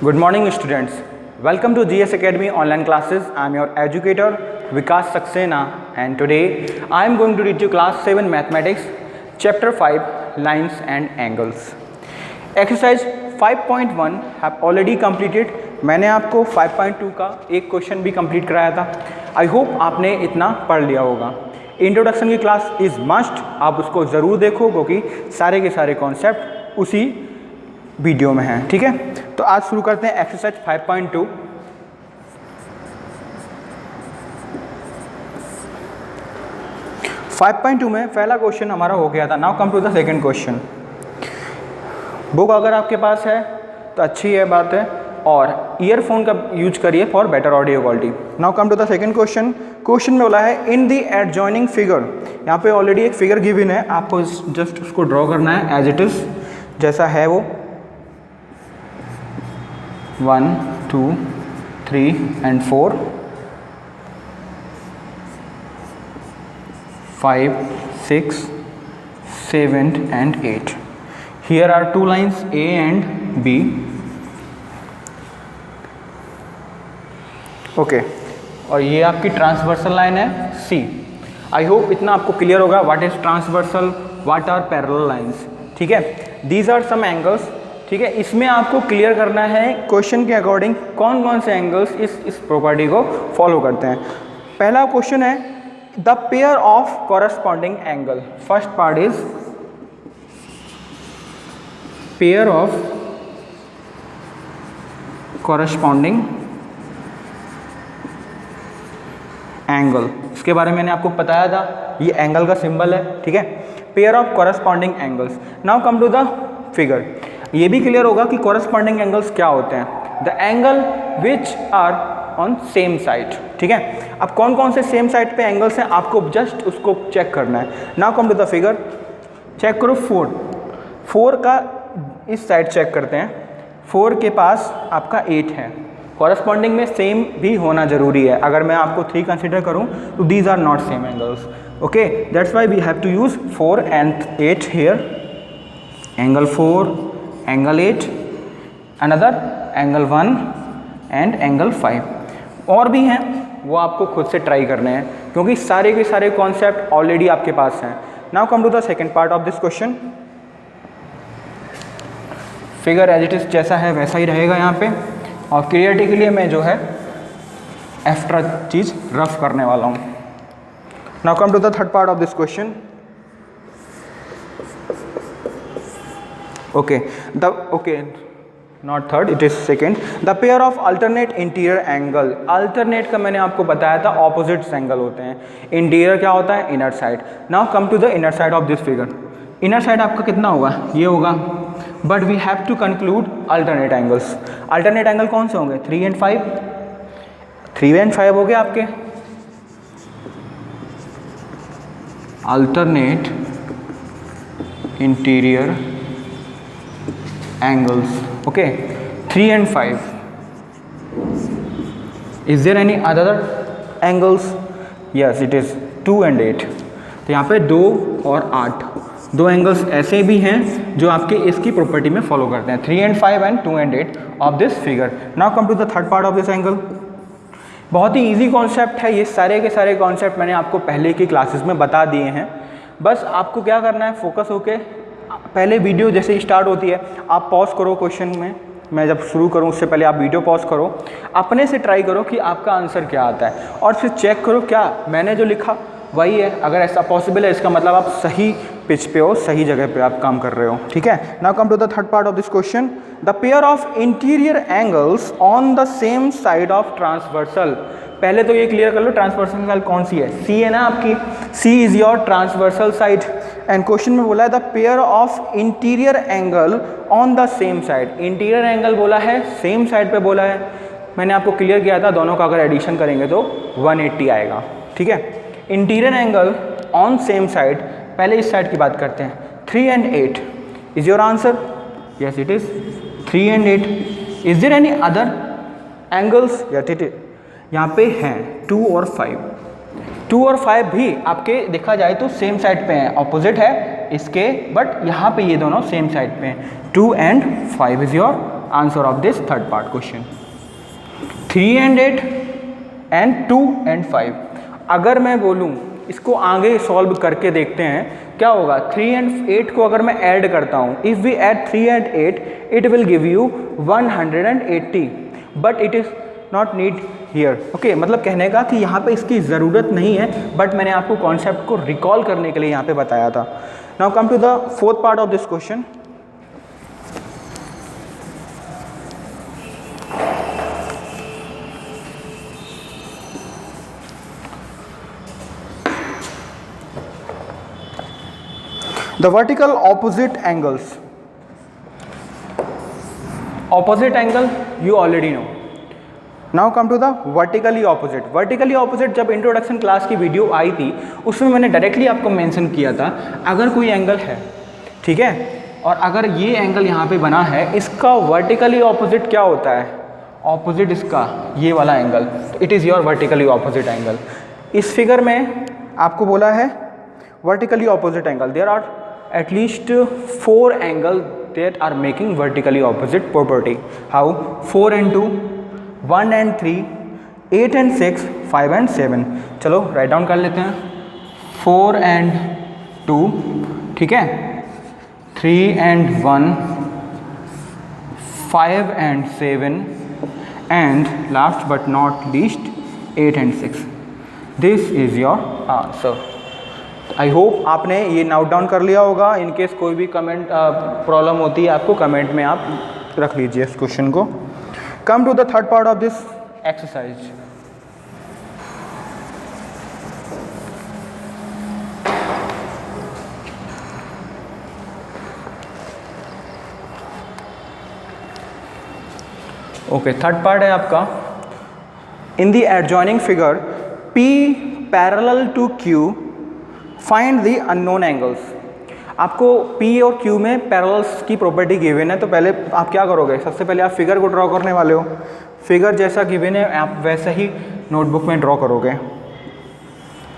Good morning students. Welcome to GS Academy online classes. I am your educator Vikas Saxena and today I am going to teach you class 7 mathematics chapter 5 lines and angles. Exercise 5.1 have already completed. मैंने आपको 5.2 का एक question भी complete कराया था. I hope आपने इतना पढ़ लिया होगा. इंट्रोडक्शन की क्लास इज़ मस्ट, आप उसको ज़रूर देखो क्योंकि सारे के सारे कॉन्सेप्ट उसी वीडियो में हैं. ठीक है, तो आज शुरू करते हैं एक्सरसाइज 5.2. में पहला क्वेश्चन हमारा हो गया था. Now come to the second question. Book अगर आपके पास है तो अच्छी है बात है, और ईयरफोन का यूज करिए for better audio quality. Now come to the second question. Question में बोला है इन द एडजॉइनिंग फिगर. यहाँ पे ऑलरेडी एक फिगर गिवन है, आपको जस्ट उसको ड्रॉ करना है एज इट इज़ जैसा है वो. 1 2 3 and 4 5 6 7 and 8. Here are two lines A and B. Okay, और ये आपकी ट्रांसवर्सल लाइन है C. आई होप इतना आपको क्लियर होगा what is transversal, what are parallel lines. ठीक है, दीज आर सम एंगल्स. ठीक है, इसमें आपको क्लियर करना है क्वेश्चन के अकॉर्डिंग कौन कौन से एंगल्स इस प्रॉपर्टी को फॉलो करते हैं. पहला क्वेश्चन है the pair of corresponding angle. First part is pair of corresponding angle. इसके बारे में मैंने आपको बताया था, ये एंगल का सिंबल है. ठीक है, pair of corresponding angles. Now come to the figure. ये भी क्लियर होगा कि कॉरस्पॉन्डिंग एंगल्स क्या होते हैं. The angle which are on same side. ठीक है, अब कौन कौन से सेम साइड पे एंगल्स हैं आपको जस्ट उसको चेक करना है. Now come to the figure. Check करो 4 का इस साइड चेक करते हैं. 4 के पास आपका 8 है. कॉरस्पॉन्डिंग में सेम भी होना जरूरी है. अगर मैं आपको 3 कंसिडर करूं तो these are not same angles. Okay, that's why we have to use 4 and 8 here. Angle 4, angle 8, another angle 1 and angle 5. और भी हैं, वो आपको खुद से ट्राई करने हैं क्योंकि सारे के सारे कॉन्सेप्ट ऑलरेडी आपके पास हैं. Now come to the second part of this question. Figure as it is जैसा है वैसा ही रहेगा यहाँ पे, और क्लियरिटी के लिए मैं जो है एक्स्ट्रा चीज़ रफ करने वाला हूँ. Now come to the third part of this question. Not third, it is second. The pair of alternate interior angle. Alternate का मैंने आपको बताया था ऑपोजिट एंगल होते हैं. इंटीरियर क्या होता है, inner side. Now come to the inner side of this figure. Inner side आपका कितना होगा, ये होगा, but we have to conclude alternate angles. Alternate angle कौन से होंगे, 3 and 5. 3 and 5 हो गए आपके alternate interior angles. Okay, 3 and 5. Is there any other angles? Yes, it is 2 and 8. तो यहाँ पे 2 और 8 दो एंगल्स ऐसे भी हैं जो आपके इसकी प्रॉपर्टी में फॉलो करते हैं. 3 and 5 and 2 and 8 of this figure. Now come to the third part of this angle. बहुत ही इजी कॉन्सेप्ट है. ये सारे के सारे कॉन्सेप्ट मैंने आपको पहले की क्लासेस में बता दिए हैं. बस आपको क्या करना है, फोकस होके पहले वीडियो जैसे ही स्टार्ट होती है आप पॉज करो. क्वेश्चन में मैं जब शुरू करूं उससे पहले आप वीडियो पॉज करो, अपने से ट्राई करो कि आपका आंसर क्या आता है, और फिर चेक करो क्या मैंने जो लिखा वही है. अगर ऐसा पॉसिबल है इसका मतलब आप सही पिच पे हो, सही जगह पे आप काम कर रहे हो. ठीक है, now come to the third part of this question. The pair of interior angles on the same side of transversal. पहले तो ये क्लियर कर लो ट्रांसवर्सल एंगल कौन सी है, सी है ना आपकी. C is your transversal side. And question में बोला है the pair of interior angle on the same side. Interior angle बोला है, सेम साइड पे बोला है. मैंने आपको क्लियर किया था दोनों का अगर एडिशन करेंगे तो 180 आएगा. ठीक है, interior angle on same side. पहले इस साइड की बात करते हैं. 3 and 8 is your answer. Yes it is 3 and 8. Is there any other angles? Yes it is. यहाँ पे हैं 2 और 5. 2 और 5 भी आपके देखा जाए तो सेम साइड पे हैं, ऑपोजिट है इसके, बट यहाँ पे ये दोनों सेम साइड पे हैं. 2 and 5 is your answer of this third part question. 3 and 8 and 2 and 5। अगर मैं बोलूँ इसको आगे सॉल्व करके देखते हैं क्या होगा। 3 and 8 को अगर मैं ऐड करता हूँ, if we add 3 and 8 it will give you 180, but it is not need here. Okay, मतलब कहने का कि यहाँ पे इसकी ज़रूरत नहीं है, बट मैंने आपको कॉन्सेप्ट को रिकॉल करने के लिए यहाँ पे बताया था। Now come to the fourth part of this question. The vertical opposite angles. Opposite angle you already know. Now come to the vertically opposite. Vertically opposite जब इंट्रोडक्शन क्लास की वीडियो आई थी उसमें मैंने डायरेक्टली आपको मेंशन किया था, अगर कोई एंगल है, ठीक है, और अगर ये एंगल यहाँ पे बना है, इसका वर्टिकली ऑपोजिट क्या होता है, ऑपोजिट इसका ये वाला angle, it is your vertically opposite angle. इस फिगर में आपको बोला है vertically opposite angle, there are at least 4 angles that are making vertically opposite property. How? 4 and 2, 1 and 3, 8 and 6, 5 and 7। चलो राइट डाउन कर लेते हैं। 4 and 2, ठीक है, 3 and 1, 5 and 7, and last but not least 8 and 6। This is your answer। I hope आपने ये note down कर लिया होगा। इन केस कोई भी कमेंट प्रॉब्लम होती है आपको, कमेंट में आप रख लीजिए इस क्वेश्चन को। Come to the third part of this exercise. Okay, third part है आपका, in the adjoining figure P parallel to Q find the unknown angles. आपको P और Q में पैरेलल्स की प्रॉपर्टी गिवन है, तो पहले आप क्या करोगे, सबसे पहले आप फिगर को ड्रॉ करने वाले हो। फिगर जैसा गिवन है आप वैसा ही नोटबुक में ड्रॉ करोगे।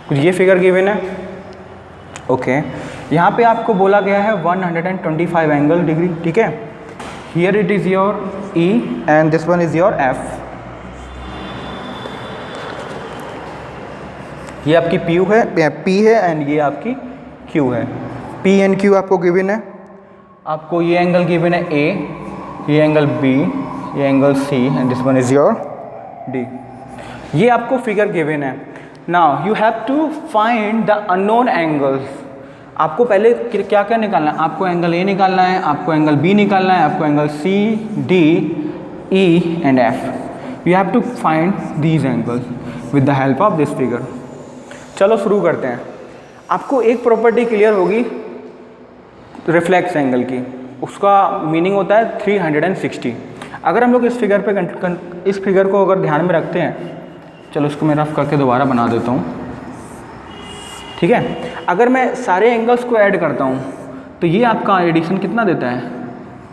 कुछ ये फिगर गिवन है, ओके, यहाँ पे आपको बोला गया है 125 एंगल डिग्री, ठीक है। Here it is your E and this one is your F। ये आपकी P है एंड ये आपकी Q है। P एंड Q आपको गिवन है। आपको ये एंगल गिवन है A, ये एंगल B, ये angle C and this one is your D। ये आपको फिगर गिवन है। Now you have to find the unknown angles. आपको पहले क्या क्या निकालना है, आपको एंगल A निकालना है, आपको एंगल B निकालना है, आपको angle C, D, E and F। You have to find these angles with the help of this figure. चलो शुरू करते हैं। आपको एक प्रॉपर्टी क्लियर होगी रिफ्लेक्स एंगल की, उसका मीनिंग होता है 360। अगर हम लोग इस फिगर पे इस फिगर को अगर ध्यान में रखते हैं, चलो इसको मैं रफ करके दोबारा बना देता हूँ, ठीक है। अगर मैं सारे एंगल्स को ऐड करता हूँ तो ये आपका एडिशन कितना देता है,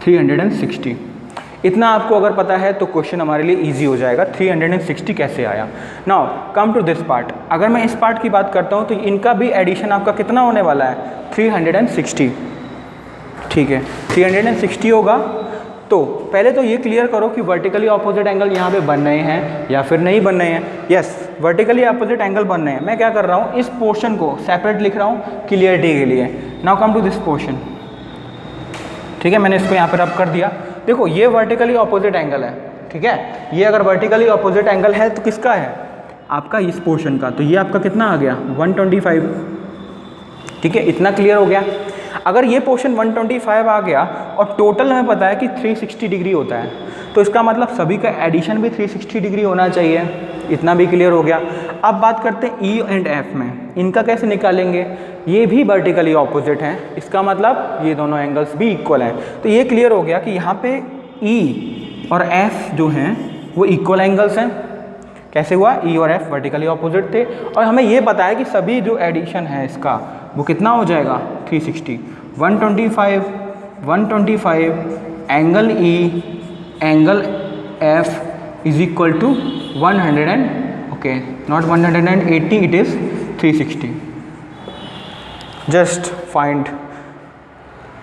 360। इतना आपको अगर पता है तो क्वेश्चन हमारे लिए इजी हो जाएगा। 360 कैसे आया। Now come to this part. अगर मैं इस पार्ट की बात करता हूँ तो इनका भी एडिशन आपका कितना होने वाला है, 360, ठीक है, 360 होगा। तो पहले तो ये क्लियर करो कि वर्टिकली ऑपोजिट एंगल यहाँ पे बन रहे हैं या फिर नहीं बन रहे हैं। यस, वर्टिकली ऑपोजिट एंगल बन रहे हैं। मैं क्या कर रहा हूँ, इस पोर्शन को सेपरेट लिख रहा हूँ क्लियरिटी के लिए। Now come to this portion, ठीक है, मैंने इसको यहाँ पर रब कर दिया। देखो ये वर्टिकली ऑपोजिट एंगल है, ठीक है। ये अगर वर्टिकली ऑपोजिट एंगल है तो किसका है, आपका इस पोर्शन का। तो ये आपका कितना आ गया, 125, ठीक है। इतना क्लियर हो गया। अगर ये पोर्शन 125 आ गया और टोटल हमें पता है कि 360 डिग्री होता है, तो इसका मतलब सभी का एडिशन भी 360 डिग्री होना चाहिए। इतना भी क्लियर हो गया। अब बात करते हैं E एंड F में, इनका कैसे निकालेंगे। ये भी वर्टिकली ऑपोजिट हैं, इसका मतलब ये दोनों एंगल्स भी इक्वल हैं। तो ये क्लियर हो गया कि यहाँ पे E और F जो हैं वो इक्वल एंगल्स हैं। कैसे हुआ, E और F वर्टिकली ऑपोजिट थे, और हमें ये पता है कि सभी जो एडिशन है इसका वो कितना हो जाएगा, 360। 125 angle E angle F is equal to 100 okay, not 180, it is 360। Just find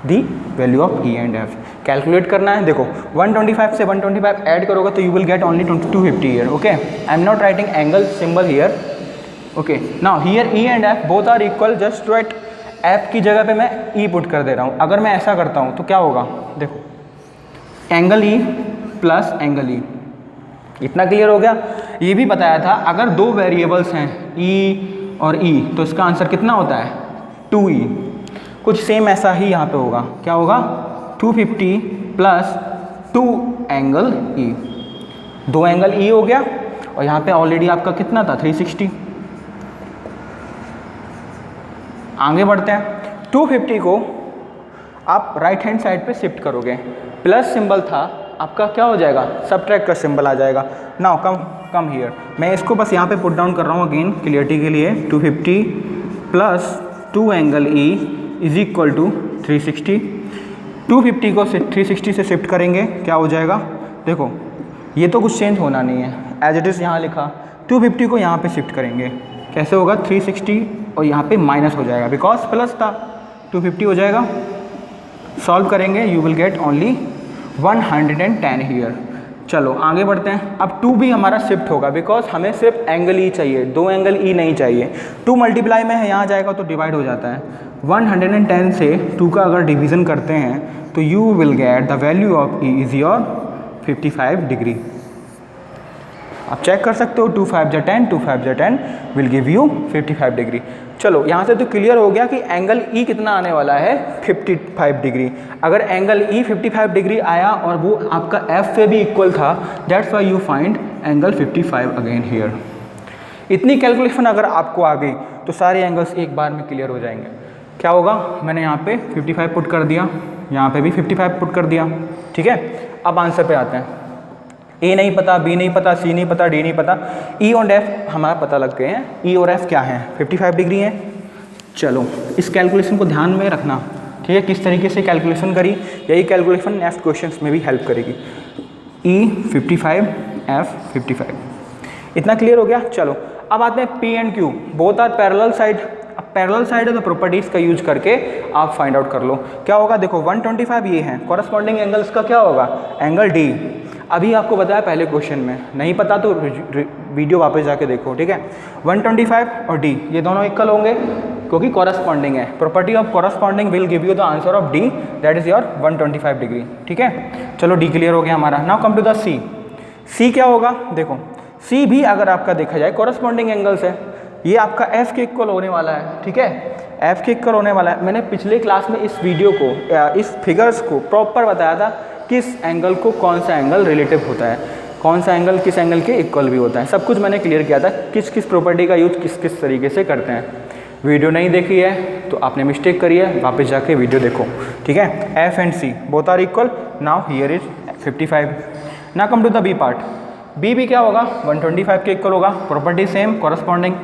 the value of E and F. Calculate करना है, देखो 125 से 125 ऐड करोगे तो you will get only 250 here. Okay, I am not writing angle symbol here. Okay, now here E and F both are equal, just write F की जगह पे मैं ई पुट कर दे रहा हूँ। अगर मैं ऐसा करता हूँ तो क्या होगा, देखो angle E plus angle E, इतना क्लियर हो गया। ये भी बताया था अगर दो वेरिएबल्स हैं ई और ई तो इसका आंसर कितना होता है 2e। कुछ सेम ऐसा ही यहाँ पे होगा, क्या होगा 250 प्लस 2 एंगल ई, 2 एंगल ई हो गया और यहाँ पे ऑलरेडी आपका कितना था 360। आगे बढ़ते हैं, 250 को आप राइट हैंड साइड पे शिफ्ट करोगे, प्लस सिंबल था आपका क्या हो जाएगा, सबट्रैक्ट का सिंबल आ जाएगा। नाउ कम हियर, मैं इसको बस यहाँ पे पुट डाउन कर रहा हूँ अगेन क्लियरिटी के लिए। 250 plus 2 angle E is equal to 360। 250 को 360 से शिफ्ट करेंगे, क्या हो जाएगा, देखो ये तो कुछ चेंज होना नहीं है, एज इट इज़ यहाँ लिखा। 250 को यहाँ पे शिफ्ट करेंगे, कैसे होगा 360 और यहाँ पे माइनस हो जाएगा बिकॉज प्लस था, 250 हो जाएगा। सॉल्व करेंगे, you will get only 110 here. चलो आगे बढ़ते हैं, अब 2 भी हमारा शिफ्ट होगा बिकॉज हमें सिर्फ एंगल ई चाहिए, 2 एंगल ई नहीं चाहिए। 2 मल्टीप्लाई में है, यहाँ जाएगा तो डिवाइड हो जाता है। 110 से 2 का अगर डिवीज़न करते हैं तो you will get the value of E is your 55 degree. आप चेक कर सकते हो, 2 5 10, 2 5 10 विल गिव यू 55 डिग्री। चलो यहाँ से तो क्लियर हो गया कि एंगल ई कितना आने वाला है 55 डिग्री। अगर एंगल ई 55 डिग्री आया और वो आपका एफ से भी इक्वल था, that's why you find angle 55 again here. इतनी कैलकुलेशन अगर आपको आ गई तो सारे एंगल्स एक बार में क्लियर हो जाएंगे। क्या होगा, मैंने यहाँ पे 55 पुट कर दिया, यहाँ पे भी 55 पुट कर दिया, ठीक है। अब आंसर पे आते हैं। ए नहीं पता, बी नहीं पता, सी नहीं पता, डी नहीं पता, ई और एफ हमारा पता लग गए हैं। ई और एफ क्या है, 55 डिग्री है। चलो इस कैलकुलेशन को ध्यान में रखना, ठीक है, किस तरीके से कैलकुलेशन करी, यही कैलकुलेशन नेक्स्ट क्वेश्चन में भी हेल्प करेगी। ई 55, एफ 55, इतना क्लियर हो गया। चलो अब आते हैं P and Q, both are parallel side. अब पैरेलल साइड है तो प्रॉपर्टीज़ का यूज करके आप फाइंड आउट कर लो। क्या होगा, देखो 125 ये है, कॉरस्पॉन्डिंग एंगल्स का क्या होगा, एंगल डी। अभी आपको बताया पहले क्वेश्चन में, नहीं पता तो वीडियो वापस जाके देखो, ठीक है। 125 और डी ये दोनों इक्वल होंगे क्योंकि कॉरस्पॉन्डिंग है। Property of corresponding will give you the answer of D, that is your 125 degree, ठीक है। चलो डी क्लियर हो गया हमारा। नाउ कम टू द सी। सी क्या होगा, देखो सी भी अगर आपका देखा जाए कॉरस्पॉन्डिंग एंगल्स है, ये आपका एफ के इक्वल होने वाला है, ठीक है, एफ के इक्वल होने वाला है। मैंने पिछले क्लास में इस वीडियो को इस फिगर्स को प्रॉपर बताया था किस एंगल को कौन सा एंगल रिलेटिव होता है, कौन सा एंगल किस एंगल के इक्वल भी होता है, सब कुछ मैंने क्लियर किया था, किस किस प्रॉपर्टी का यूज किस किस तरीके से करते हैं। वीडियो नहीं देखी है तो आपने मिस्टेक करी है, वापस जाके वीडियो देखो, ठीक है। F and C both are equal, now here is 55। Now come to the B part. B भी क्या होगा, 125 के इक्वल होगा, property same, corresponding.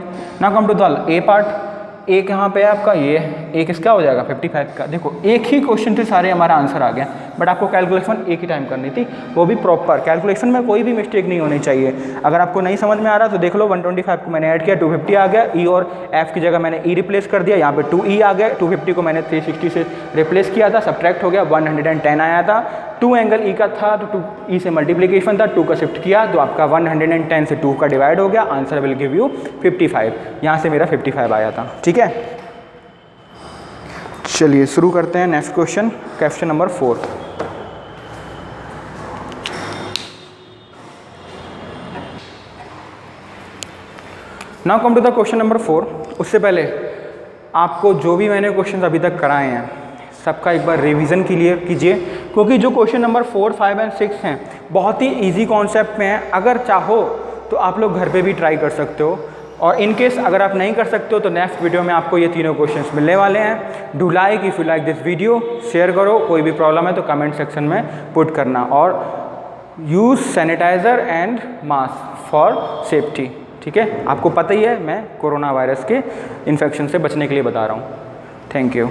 Now come to the A part. एक यहाँ पे आपका ये एक इसका हो जाएगा 55 का। देखो एक ही क्वेश्चन से सारे हमारा आंसर आ गया, बट आपको कैलकुलेशन एक ही टाइम करनी थी, वो भी प्रॉपर। कैलकुलेशन में कोई भी मिस्टेक नहीं होनी चाहिए। अगर आपको नहीं समझ में आ रहा तो देख लो, 125 को मैंने ऐड किया, 250 आ गया, ई और एफ की जगह मैंने ई रिप्लेस कर दिया, यहाँ पे 2e आ गया, 250 को मैंने 360 से रिप्लेस किया था, सब्ट्रैक्ट हो गया, 110 आया था। 2 एंगल ई का था तो 2e से मल्टीप्लीकेशन था, 2 का शिफ्ट किया तो आपका 110 से 2 का डिवाइड हो गया, आंसर विल गिव यू 55। यहाँ से मेरा 55 आया था, ठीक है। चलिए शुरू करते हैं next question, question number 4। Now come to the question number 4। उससे पहले आपको जो भी मैंने क्वेश्चन अभी तक कराए हैं सबका एक बार रिवीजन क्लियर कीजिए, क्योंकि जो क्वेश्चन नंबर 4, 5 एंड 6 हैं बहुत ही इजी कॉन्सेप्ट में है। अगर चाहो तो आप लोग घर पे भी ट्राई कर सकते हो, और इन केस अगर आप नहीं कर सकते हो तो नेक्स्ट वीडियो में आपको ये तीनों क्वेश्चंस मिलने वाले हैं। Do like if you like this video, share करो, कोई भी प्रॉब्लम है तो कमेंट सेक्शन में पुट करना, और use sanitizer and mask for safety, ठीक है। आपको पता ही है मैं कोरोना वायरस के इन्फेक्शन से बचने के लिए बता रहा हूँ। Thank you.